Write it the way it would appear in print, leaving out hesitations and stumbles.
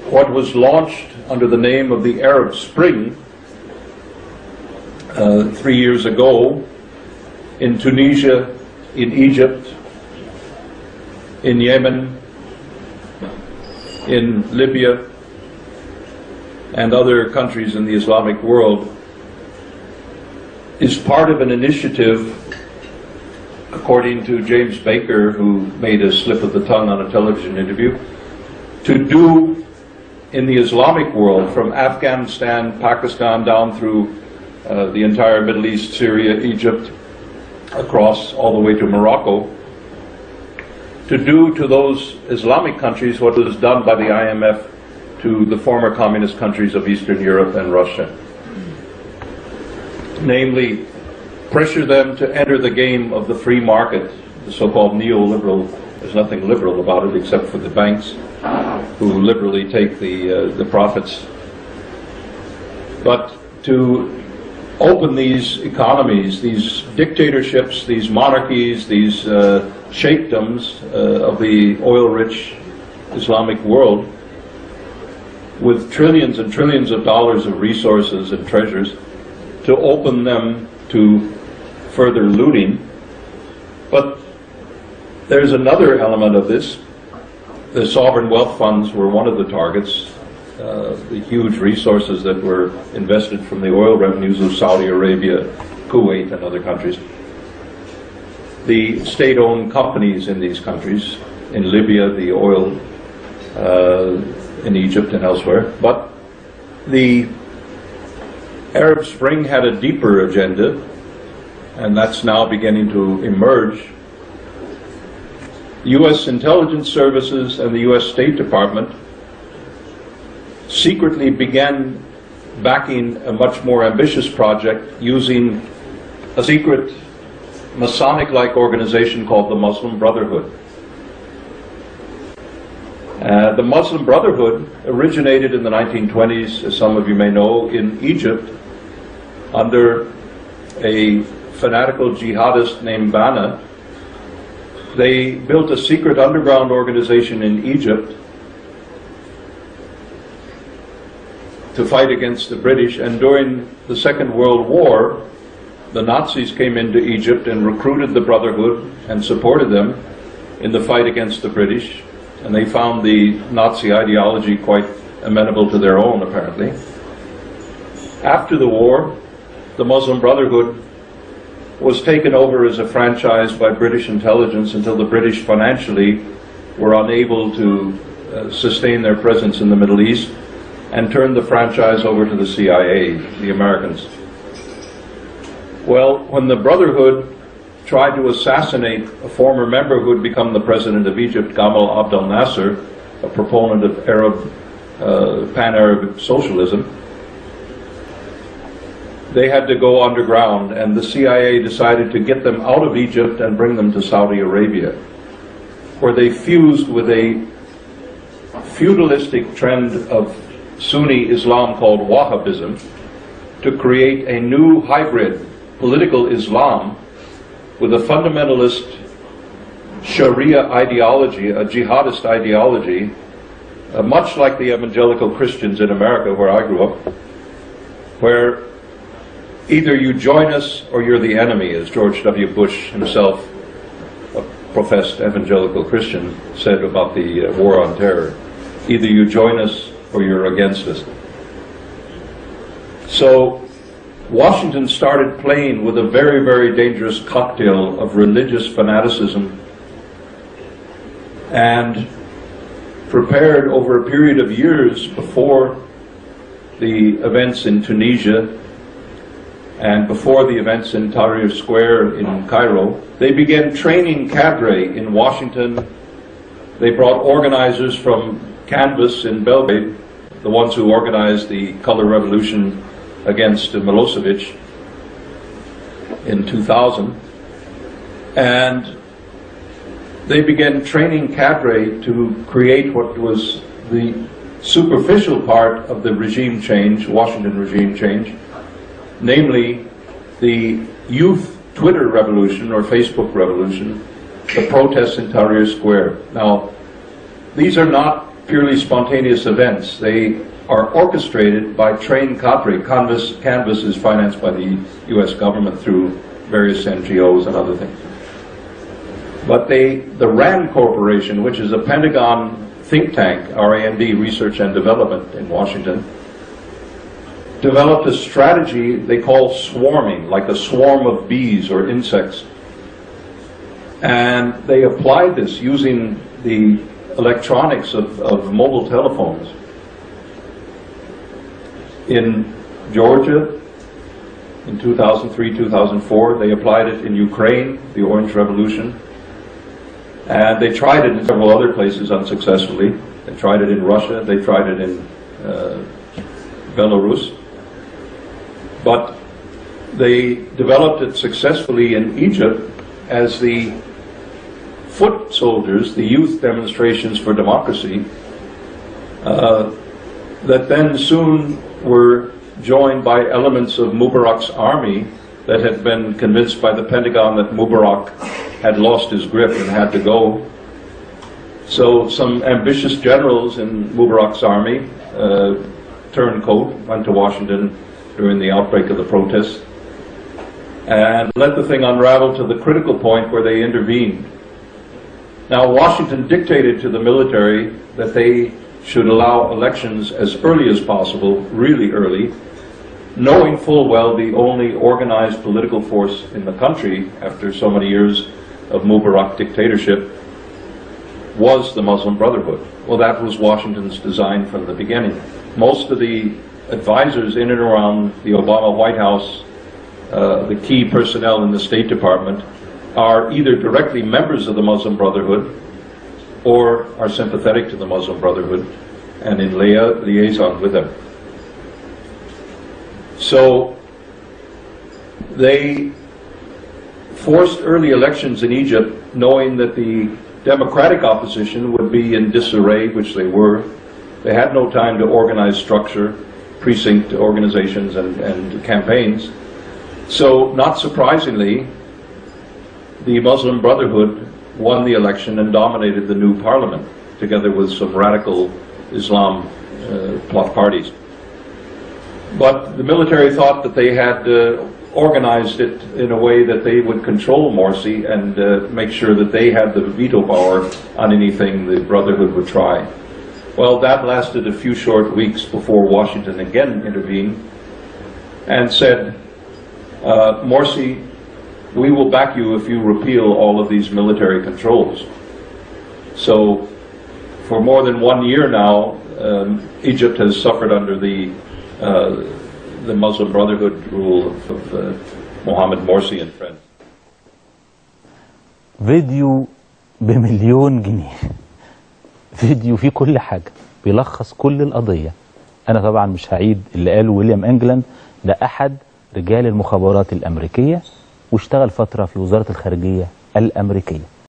what was launched under the name of the Arab Spring 3 years ago in Tunisia, in Egypt, in Yemen, in Libya, and other countries in the Islamic world, is part of an initiative, according to James Baker, who made a slip of the tongue on a television interview, to do in the Islamic world, from Afghanistan, Pakistan, down through the entire Middle East, Syria, Egypt, across all the way to Morocco, to do to those Islamic countries what was done by the IMF to the former communist countries of Eastern Europe and Russia. Namely, pressure them to enter the game of the free market, the so-called neoliberal. There's nothing liberal about it except for the banks, who liberally take the profits. But to open these economies, these dictatorships, these monarchies, these sheikdoms of the oil-rich Islamic world, with trillions and trillions of dollars of resources and treasures, to open them to further looting. But there's another element of this. The sovereign wealth funds were one of the targets. The huge resources that were invested from the oil revenues of Saudi Arabia, Kuwait, and other countries. The state-owned companies in these countries, in Libya, the oil, in Egypt and elsewhere. But the Arab Spring had a deeper agenda, and that's now beginning to emerge. U.S. intelligence services and the U.S. State Department secretly began backing a much more ambitious project using a secret Masonic-like organization called the Muslim Brotherhood. The Muslim Brotherhood originated in the 1920s, as some of you may know, in Egypt under a fanatical jihadist named Banna. They built a secret underground organization in Egypt to fight against the British, and during the Second World War, the Nazis came into Egypt and recruited the Brotherhood and supported them in the fight against the British, and they found the Nazi ideology quite amenable to their own, apparently. After the war, the Muslim Brotherhood was taken over as a franchise by British intelligence until the British financially were unable to sustain their presence in the Middle East, and turned the franchise over to the CIA, the Americans. Well, when the Brotherhood tried to assassinate a former member who had become the president of Egypt, Gamal Abdel Nasser, a proponent of Arab, pan-Arab socialism, they had to go underground, and the CIA decided to get them out of Egypt and bring them to Saudi Arabia, where they fused with a feudalistic trend of Sunni Islam called Wahhabism to create a new hybrid political Islam with a fundamentalist Sharia ideology, a jihadist ideology, much like the evangelical Christians in America where I grew up, where either you join us or you're the enemy, as George W. Bush himself, a professed evangelical Christian, said about the war on terror. Either you join us or you're against us. So Washington started playing with a very, very dangerous cocktail of religious fanaticism and prepared over a period of years before the events in Tunisia and before the events in Tahrir Square in Cairo. They began training cadre in Washington. They brought organizers from Canvas in Belgrade, the ones who organized the color revolution against Milosevic in 2000, and they began training cadre to create what was the superficial part of the regime change, Washington regime change, namely the youth Twitter revolution or Facebook revolution, the protests in Tahrir Square. Now, these are not purely spontaneous events. They are orchestrated by trained cadre. Canvas is financed by the U.S. government through various NGOs and other things. But the RAND Corporation, which is a Pentagon think tank, R-A-N-D, Research and Development in Washington, developed a strategy they call swarming, like a swarm of bees or insects. And they applied this using the electronics of mobile telephones. In Georgia, in 2003, 2004, they applied it in Ukraine, the Orange Revolution. And they tried it in several other places unsuccessfully. They tried it in Russia, they tried it in Belarus. But they developed it successfully in Egypt as the foot soldiers, the youth demonstrations for democracy, that then soon were joined by elements of Mubarak's army that had been convinced by the Pentagon that Mubarak had lost his grip and had to go. So some ambitious generals in Mubarak's army turned coat, went to Washington during the outbreak of the protests, and let the thing unravel to the critical point where they intervened. Now, Washington dictated to the military that they should allow elections as early as possible, really early, knowing full well the only organized political force in the country after so many years of Mubarak dictatorship was the Muslim Brotherhood. Well, that was Washington's design from the beginning. Most of the advisors in and around the Obama White House, the key personnel in the State Department, are either directly members of the Muslim Brotherhood or are sympathetic to the Muslim Brotherhood and in liaison with them. So they forced early elections in Egypt, knowing that the democratic opposition would be in disarray, which they were. They had no time to organize structure, precinct organizations and campaigns. So, not surprisingly, the Muslim Brotherhood won the election and dominated the new parliament, together with some radical Islam parties. But the military thought that they had organized it in a way that they would control Morsi and make sure that they had the veto power on anything the Brotherhood would try. Well, that lasted a few short weeks before Washington again intervened and said, Morsi, we will back you if you repeal all of these military controls. So for more than 1 year now, Egypt has suffered under the Muslim Brotherhood rule of Mohammed Morsi and friends. فيديو بمليون جنيه، فيديو فيه كل حاجة، بيلخص كل القضية. أنا طبعا مش هعيد اللي قاله ويليام إنجلاند، ده أحد رجال المخابرات الأمريكية واشتغل فترة في وزارة الخارجية الأمريكية.